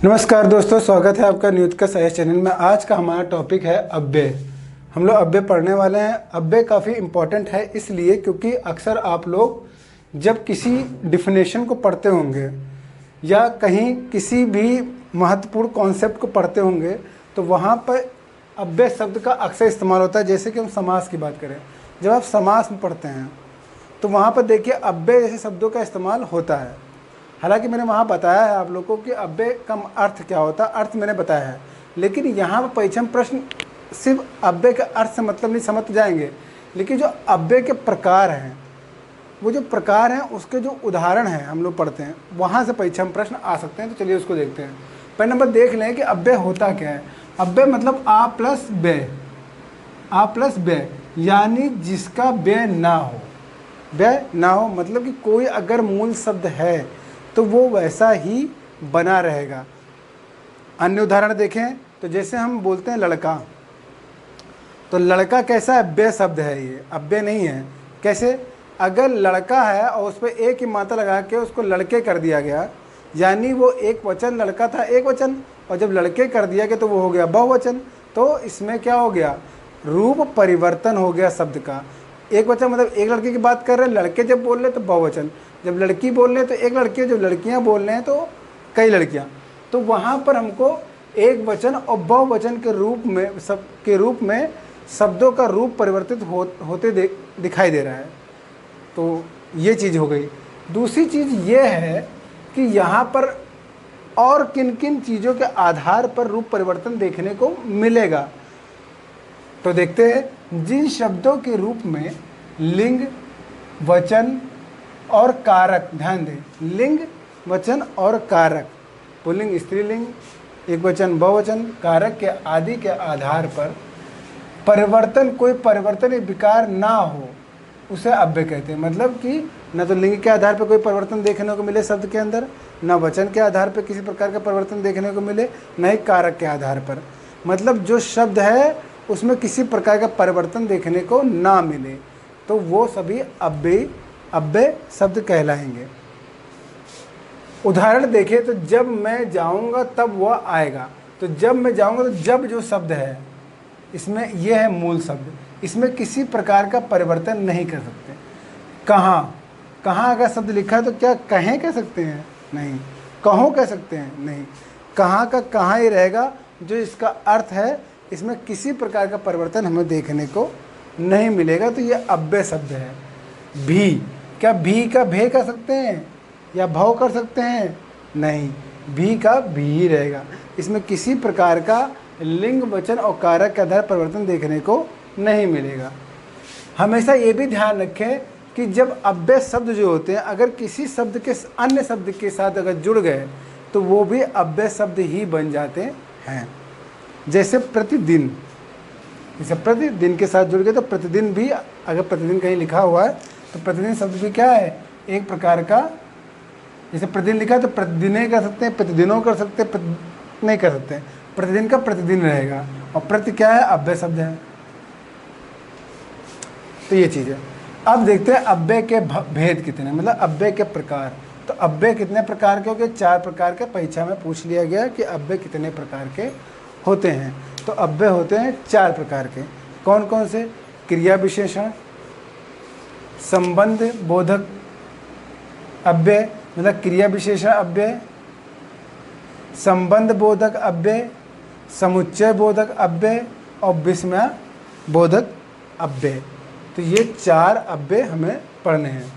नमस्कार दोस्तों, स्वागत है आपका न्यूज का साइंस चैनल में। आज का हमारा टॉपिक है अव्यय। हम लोग अव्यय पढ़ने वाले हैं। अव्यय काफ़ी इम्पॉर्टेंट है इसलिए क्योंकि अक्सर आप लोग जब किसी डिफिनेशन को पढ़ते होंगे या कहीं किसी भी महत्वपूर्ण कॉन्सेप्ट को पढ़ते होंगे तो वहाँ पर अव्यय शब्द का अक्सर इस्तेमाल होता है। जैसे कि हम समास की बात करें, जब आप समास में पढ़ते हैं तो वहाँ पर देखिए अव्यय जैसे शब्दों का इस्तेमाल होता है। हालांकि मैंने वहाँ बताया है आप लोगों को कि अव्यय का अर्थ क्या होता है, अर्थ मैंने बताया है। लेकिन यहाँ पर परीक्षण प्रश्न सिर्फ अव्यय के अर्थ से मतलब नहीं समझ जाएंगे, लेकिन जो अव्यय के प्रकार हैं, वो जो प्रकार हैं उसके जो उदाहरण हैं हम लोग पढ़ते हैं, वहाँ से परीक्षा में प्रश्न आ सकते हैं। तो चलिए उसको देखते हैं। पहले नंबर देख लें कि अव्यय होता क्या है। अव्यय मतलब आ प्लस व्यय, आ प्लस व्यय यानी जिसका व्यय ना हो। व्यय ना हो मतलब कि कोई अगर मूल शब्द है तो वो वैसा ही बना रहेगा। अन्य उदाहरण देखें तो जैसे हम बोलते हैं लड़का, तो लड़का कैसा है? व्यय शब्द है, ये अव्यय नहीं है। कैसे? अगर लड़का है और उस पर एक ही मात्रा लगा के उसको लड़के कर दिया गया, यानी वो एक वचन लड़का था एक वचन, और जब लड़के कर दिया गया तो वो हो गया बहुवचन। तो इसमें क्या हो गया? रूप परिवर्तन हो गया शब्द का। एक वचन मतलब एक लड़के की बात कर रहे हैं, लड़के जब बोल रहे तो बहुवचन, जब लड़की बोल रहे हैं तो एक लड़की, जब लड़कियां बोल रहे हैं तो कई लड़कियां। तो वहाँ पर हमको एक वचन और बहुवचन के रूप में शब्दों का रूप परिवर्तित होते दिखाई दे रहा है। तो ये चीज़ हो गई। दूसरी चीज़ ये है कि यहाँ पर और किन किन चीज़ों के आधार पर रूप परिवर्तन देखने को मिलेगा। तो देखते हैं, जिन शब्दों के रूप में लिंग, वचन और कारक, ध्यान दें, लिंग, वचन और कारक, पुल्लिंग, स्त्रीलिंग, एक वचन, बहुवचन, कारक के आदि के आधार पर परिवर्तन, कोई परिवर्तन या विकार ना हो, उसे अव्यय कहते हैं। मतलब कि न तो लिंग के आधार पर कोई परिवर्तन देखने को मिले शब्द के अंदर, न वचन के आधार पर किसी प्रकार का परिवर्तन देखने को मिले, न ही कारक के आधार पर। मतलब जो शब्द है उसमें किसी प्रकार का परिवर्तन देखने को ना मिले तो वो सभी अव्यय शब्द कहलाएंगे। उदाहरण देखें तो जब मैं जाऊंगा तब वह आएगा। तो जब मैं जाऊंगा तो जब जो शब्द है इसमें यह है मूल शब्द, इसमें किसी प्रकार का परिवर्तन नहीं कर सकते। कहाँ, कहाँ अगर शब्द लिखा है तो क्या कहें कह सकते हैं? नहीं। कहो कह सकते हैं? नहीं। कहाँ का कहाँ ही रहेगा। जो इसका अर्थ है इसमें किसी प्रकार का परिवर्तन हमें देखने को नहीं मिलेगा। तो ये अव्यय शब्द है। भी, क्या भी का भे कर सकते हैं या भव कर सकते हैं? नहीं, भी का भी ही रहेगा। इसमें किसी प्रकार का लिंग, वचन और कारक के आधार परिवर्तन देखने को नहीं मिलेगा। हमेशा ये भी ध्यान रखें कि जब अव्यय शब्द जो होते हैं अगर किसी शब्द के अन्य शब्द के साथ अगर जुड़ गए तो वो भी अव्यय शब्द ही बन जाते हैं। जैसे प्रतिदिन, जैसे प्रतिदिन के साथ जुड़ गए तो प्रतिदिन भी, अगर प्रतिदिन कहीं लिखा हुआ है तो प्रतिदिन शब्द भी क्या है? एक प्रकार का, जैसे प्रतिदिन लिखा है तो प्रतिदिन कर सकते हैं, प्रतिदिनों कर सकते हैं, नहीं कर सकते हैं। प्रतिदिन का प्रतिदिन रहेगा। और प्रति क्या है? अव्यय शब्द है। तो ये चीज़ है। अब देखते हैं अव्यय के भेद कितने, मतलब अव्यय के प्रकार। तो अव्यय कितने प्रकार के हो गए? 4 प्रकार के। परीक्षा में पूछ लिया गया कि अव्यय कितने प्रकार के होते हैं। तो अव्यय होते हैं 4 प्रकार के। कौन कौन से? क्रिया विशेषण, संबंध बोधक अव्यय मतलब क्रिया विशेषण अव्यय, संबंध बोधक अव्यय, समुच्चय बोधक अव्यय और विस्मय बोधक अव्यय। तो ये 4 अव्यय हमें पढ़ने हैं।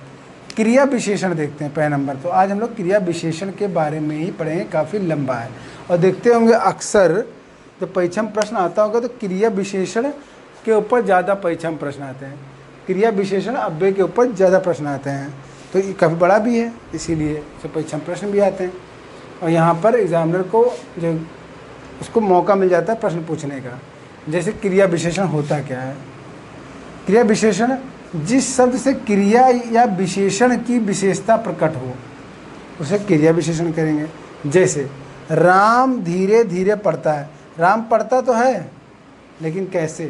क्रिया विशेषण देखते हैं पहले नंबर। तो आज हम लोग क्रिया विशेषण के बारे में ही पढ़ेंगे, काफ़ी लंबा है। और देखते होंगे अक्सर जब परीक्षा में प्रश्न आता होगा तो क्रिया विशेषण के ऊपर ज़्यादा परीक्षा में प्रश्न आते हैं। क्रिया विशेषण अव्यय के ऊपर ज़्यादा प्रश्न आते हैं। तो ये काफ़ी बड़ा भी है, इसीलिए तो परीक्षा में प्रश्न भी आते हैं। और यहाँ पर एग्जामिनर को जो उसको मौका मिल जाता है प्रश्न पूछने का। जैसे क्रिया विशेषण होता क्या है? क्रिया विशेषण जिस शब्द से क्रिया या विशेषण की विशेषता प्रकट हो उसे क्रिया विशेषण करेंगे। जैसे राम धीरे धीरे पढ़ता है। राम पढ़ता तो है लेकिन कैसे?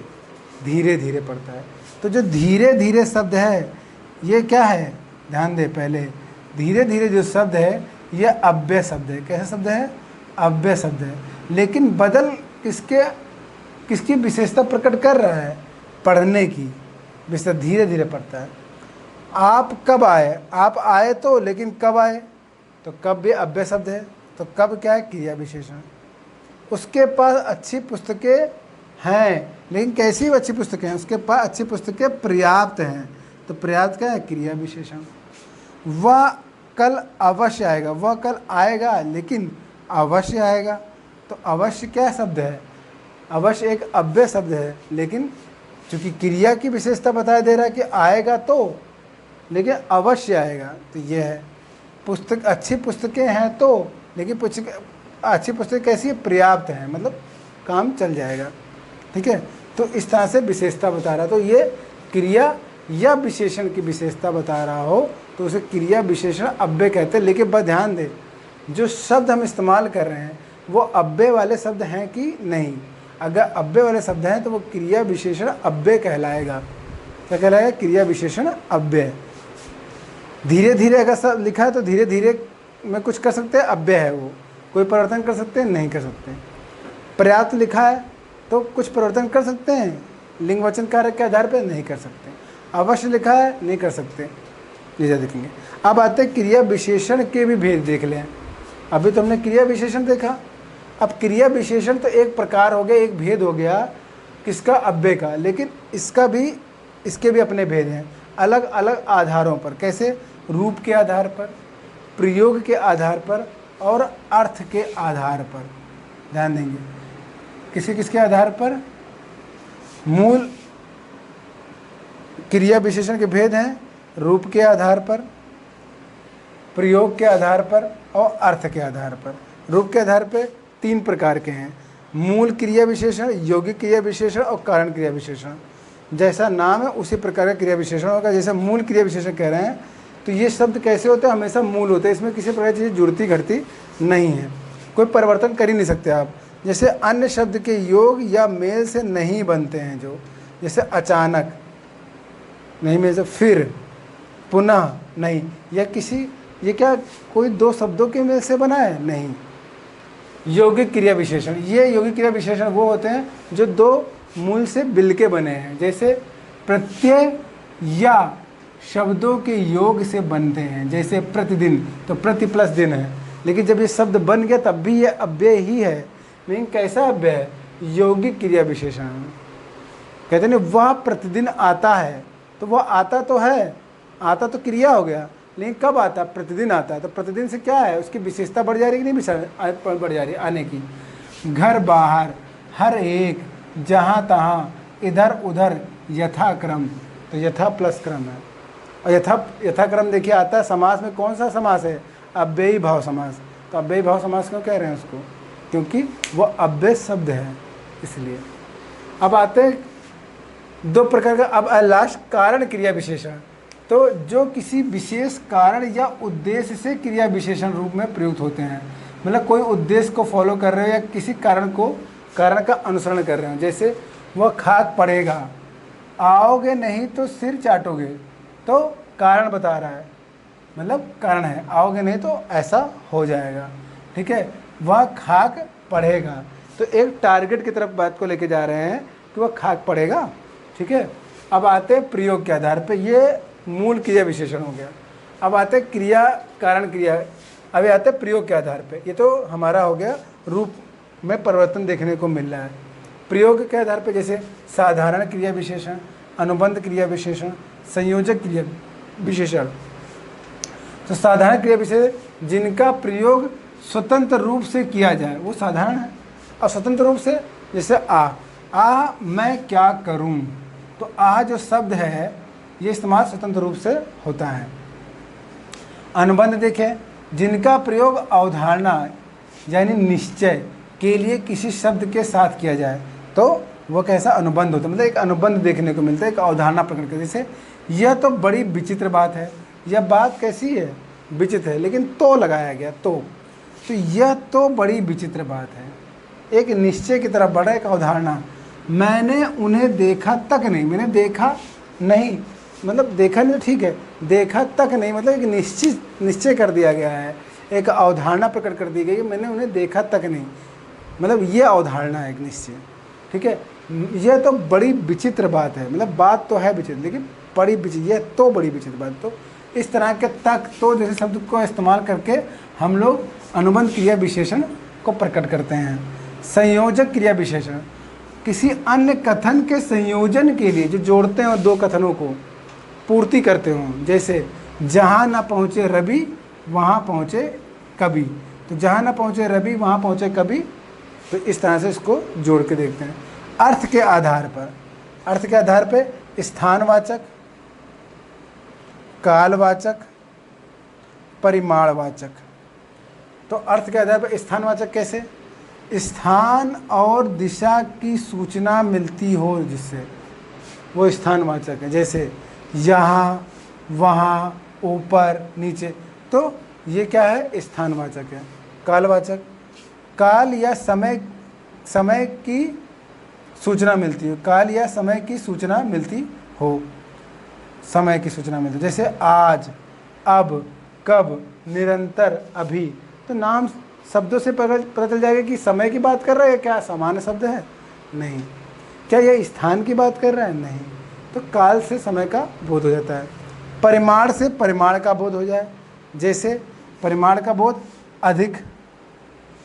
धीरे धीरे पढ़ता है। तो जो धीरे धीरे शब्द है ये क्या है? ध्यान दे, पहले धीरे धीरे जो शब्द है ये अव्यय शब्द है। कैसा शब्द है? अव्यय शब्द है, लेकिन बदल किसकी विशेषता प्रकट कर रहा है? पढ़ने की विशेषता, धीरे धीरे पढ़ता है। आप कब आए? आप आए तो, लेकिन कब आए? तो कब भी अव्यय शब्द है, तो कब क्या है? क्रिया विशेषण। उसके पास अच्छी पुस्तकें हैं, लेकिन कैसी अच्छी पुस्तकें हैं? उसके पास अच्छी पुस्तकें पर्याप्त हैं, तो पर्याप्त क्या है? क्रिया विशेषण। वह कल अवश्य आएगा, वह कल आएगा लेकिन अवश्य आएगा, तो अवश्य क्या शब्द है? अवश्य एक अव्यय शब्द है, लेकिन चूंकि क्रिया की विशेषता बता दे रहा है कि आएगा तो, लेकिन अवश्य आएगा, तो यह है। पुस्तक, अच्छी पुस्तकें हैं तो, लेकिन अच्छी पुस्तक कैसी है? पर्याप्त है, मतलब काम चल जाएगा। ठीक है, तो इस तरह से विशेषता बता रहा है। तो ये क्रिया या विशेषण की विशेषता बता रहा हो तो उसे क्रिया विशेषण अव्यय कहते हैं। लेकिन बस ध्यान दे, जो शब्द हम इस्तेमाल कर रहे हैं वो अव्यय वाले शब्द हैं कि नहीं। अगर अव्यय वाले शब्द हैं तो वो क्रिया विशेषण अव्यय कहलाएगा। क्या कहलाएगा? क्रिया विशेषण अव्यय। धीरे धीरे अगर सब लिखा है तो धीरे धीरे में कुछ कर सकते हैं, अव्यय है वो। कोई परिवर्तन कर सकते हैं? नहीं कर सकते। पर्याप्त लिखा है तो कुछ परिवर्तन कर सकते हैं, लिंग वचन कारक के आधार पर? नहीं कर सकते। अवश्य लिखा है, नहीं कर सकते। ये देखेंगे। अब आते हैं क्रिया विशेषण के भी भेद देख लें। अभी तो हमने क्रिया विशेषण देखा, अब क्रिया विशेषण तो एक प्रकार हो गया, एक भेद हो गया किसका? अव्यय का। लेकिन इसके भी अपने भेद हैं, अलग अलग आधारों पर। कैसे? रूप के आधार पर, प्रयोग के आधार पर और अर्थ के आधार पर। ध्यान देंगे, किसके आधार पर? मूल क्रिया विशेषण के भेद हैं रूप के आधार पर, प्रयोग के आधार पर और अर्थ के आधार पर। रूप के आधार पर 3 प्रकार के हैं, मूल क्रिया विशेषण, यौगिक क्रिया विशेषण और कारण क्रिया विशेषण। जैसा नाम है उसी प्रकार का क्रिया विशेषण होगा। जैसे मूल क्रिया विशेषण कह रहे हैं तो ये शब्द कैसे होते हैं? हमेशा मूल होते हैं, इसमें किसी प्रकार की चीज़ जुड़ती घटती नहीं है, कोई परिवर्तन कर ही नहीं सकते आप। जैसे अन्य शब्द के योग या मेल से नहीं बनते हैं, जो जैसे अचानक नहीं, मेल से फिर, पुनः नहीं, या ये क्या कोई 2 शब्दों के मेल से बना है? नहीं। यौगिक क्रिया विशेषण, ये यौगिक क्रिया विशेषण वो होते हैं जो 2 मूल से मिल के बने हैं। जैसे प्रत्यय या शब्दों के योग से बनते हैं, जैसे प्रतिदिन, तो प्रति प्लस दिन है, लेकिन जब ये शब्द बन गया तब भी ये अव्यय ही है। लेकिन कैसा अव्यय है? यौगिक क्रिया विशेषण। कहते हैं वह प्रतिदिन आता है, तो वह आता तो है, आता तो क्रिया हो गया, लेकिन कब आता? प्रतिदिन आता है। तो प्रतिदिन से क्या है? उसकी विशेषता बढ़ जा रही है कि नहीं बढ़ जा रही है? आने की। घर बाहर, हर एक, जहाँ तहाँ, इधर उधर, यथाक्रम, तो यथा प्लस क्रम है। और यथाक्रम देखिए आता है समास में। कौन सा समास है? अव्ययी भाव समास। तो अव्ययी भाव समास क्यों कह रहे हैं उसको? क्योंकि वह अव्यय शब्द है, इसलिए। अब आते हैं 2 प्रकार का। अब लास्ट कारण क्रिया विशेषण, तो जो किसी विशेष कारण या उद्देश्य से क्रिया विशेषण रूप में प्रयुक्त होते हैं। मतलब कोई उद्देश्य को फॉलो कर रहे हो या किसी कारण का अनुसरण कर रहे हो। जैसे वह खाक पड़ेगा, आओगे नहीं तो सिर चाटोगे, तो कारण बता रहा है, मतलब कारण है, आओगे नहीं तो ऐसा हो जाएगा। ठीक है, वह खाक पड़ेगा, तो एक टारगेट की तरफ बात को लेके जा रहे हैं कि वह खाक पड़ेगा। ठीक है, अब आते हैं प्रयोग के आधार पे, ये मूल क्रिया विशेषण हो गया। अब आते हैं क्रिया कारण क्रिया, अभी आते हैं प्रयोग के आधार पे। ये तो हमारा हो गया रूप में परिवर्तन देखने को मिल रहा है। प्रयोग के आधार पे जैसे साधारण क्रिया विशेषण, अनुबंध क्रिया विशेषण, संयोजक क्रिया विशेषण। तो साधारण क्रिया विशेषण जिनका प्रयोग स्वतंत्र रूप से किया जाए वो साधारण है। और स्वतंत्र रूप से जैसे आ मैं क्या करूं, तो आ जो शब्द है ये इस्तेमाल स्वतंत्र रूप से होता है। अनुबंध देखें, जिनका प्रयोग अवधारणा यानी निश्चय के लिए किसी शब्द के साथ किया जाए तो वो कैसा अनुबंध होता है। मतलब एक अनुबंध देखने को मिलता है, एक अवधारणा प्रकट कर। जैसे यह तो बड़ी विचित्र बात है, यह बात कैसी है? विचित्र है, लेकिन तो लगाया गया तो यह तो बड़ी विचित्र बात है। एक निश्चय की तरफ बढ़ा, एक अवधारणा। मैंने उन्हें देखा तक नहीं, मैंने देखा नहीं मतलब देखा नहीं तो ठीक है, देखा तक नहीं मतलब एक निश्चय कर दिया गया है, एक अवधारणा प्रकट कर दी गई है, मैंने उन्हें देखा तक नहीं, मतलब ये अवधारणा है एक निश्चय, ठीक है। यह तो बड़ी विचित्र बात है, मतलब बात तो है विचित्र, लेकिन बड़ी विचित्र, यह तो बड़ी विचित्र बात। तो इस तरह के तक तो जैसे शब्द को इस्तेमाल करके हम लोग अनुबंध क्रिया विशेषण को प्रकट करते हैं। संयोजक क्रिया विशेषण किसी अन्य कथन के संयोजन के लिए जो जोड़ते हैं और दो कथनों को पूर्ति करते हों, जैसे जहाँ न पहुँचे रवि वहाँ पहुँचे कवि, तो जहाँ न पहुँचे रवि वहाँ पहुँचे कवि, तो इस तरह से इसको जोड़ के देखते हैं। अर्थ के आधार पर स्थानवाचक, कालवाचक, परिमाणवाचक। तो अर्थ के आधार पर स्थानवाचक कैसे? स्थान और दिशा की सूचना मिलती हो जिससे, वो स्थानवाचक है। जैसे यहाँ, वहाँ, ऊपर, नीचे, तो ये क्या है? स्थानवाचक है। कालवाचक, काल या समय की सूचना मिलती हो, काल या समय की सूचना मिलती हो, समय की सूचना मिलती, जैसे आज, अब, कब, निरंतर, अभी। तो नाम शब्दों से पता चल जाएगा कि समय की बात कर रहा है, क्या सामान्य शब्द है? नहीं। क्या यह स्थान की बात कर रहा है? नहीं। तो काल से समय का बोध हो जाता है। परिमाण से परिमाण का बोध हो जाए, जैसे परिमाण का बोध अधिक,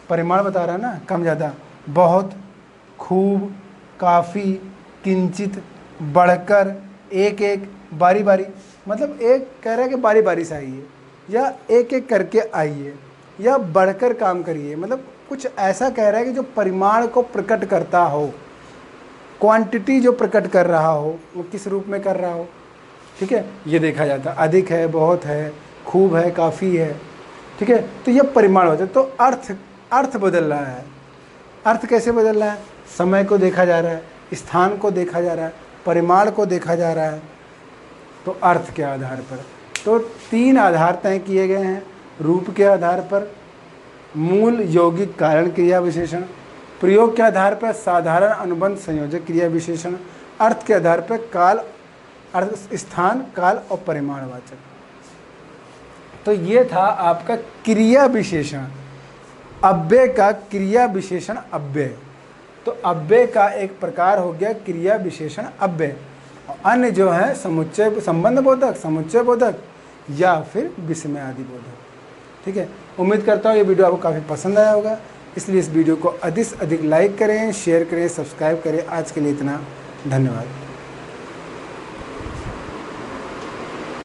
परिमाण बता रहा है ना, कम ज़्यादा, बहुत, खूब, काफ़ी, किंचित, बढ़कर, एक एक, बारी बारी, मतलब एक कह रहा है कि बारी बारी से आइए, या एक एक करके आइए, या बढ़कर काम करिए, मतलब कुछ ऐसा कह रहा है कि जो परिमाण को प्रकट करता हो, क्वांटिटी जो प्रकट कर रहा हो, वो किस रूप में कर रहा हो, ठीक है, ये देखा जाता है। अधिक है, बहुत है, खूब है, काफ़ी है, ठीक है, तो ये परिमाण होता है। तो अर्थ बदल रहा है। अर्थ कैसे बदल रहा है? समय को देखा जा रहा है, स्थान को देखा जा रहा है, परिमाण को देखा जा रहा है, तो अर्थ के आधार पर। तो 3 आधार तय किए गए हैं। रूप के आधार पर मूल यौगिक कारण क्रिया विशेषण, प्रयोग के आधार पर साधारण अनुबंध संयोजक क्रिया विशेषण, अर्थ के आधार पर काल, अर्थ, स्थान, काल और परिमाणवाचक। तो ये था आपका क्रिया विशेषण। अव्यय का क्रिया विशेषण अव्यय। तो अव्यय का एक प्रकार हो गया क्रिया विशेषण अव्यय। अन्य जो है समुच्चय संबंध बोधक, समुच्चय बोधक, या फिर विस्मय आदि बोधक। ठीक है, उम्मीद करता हूँ ये वीडियो आपको काफ़ी पसंद आया होगा, इसलिए इस वीडियो को अधिक से अधिक लाइक करें, शेयर करें, सब्सक्राइब करें। आज के लिए इतना, धन्यवाद।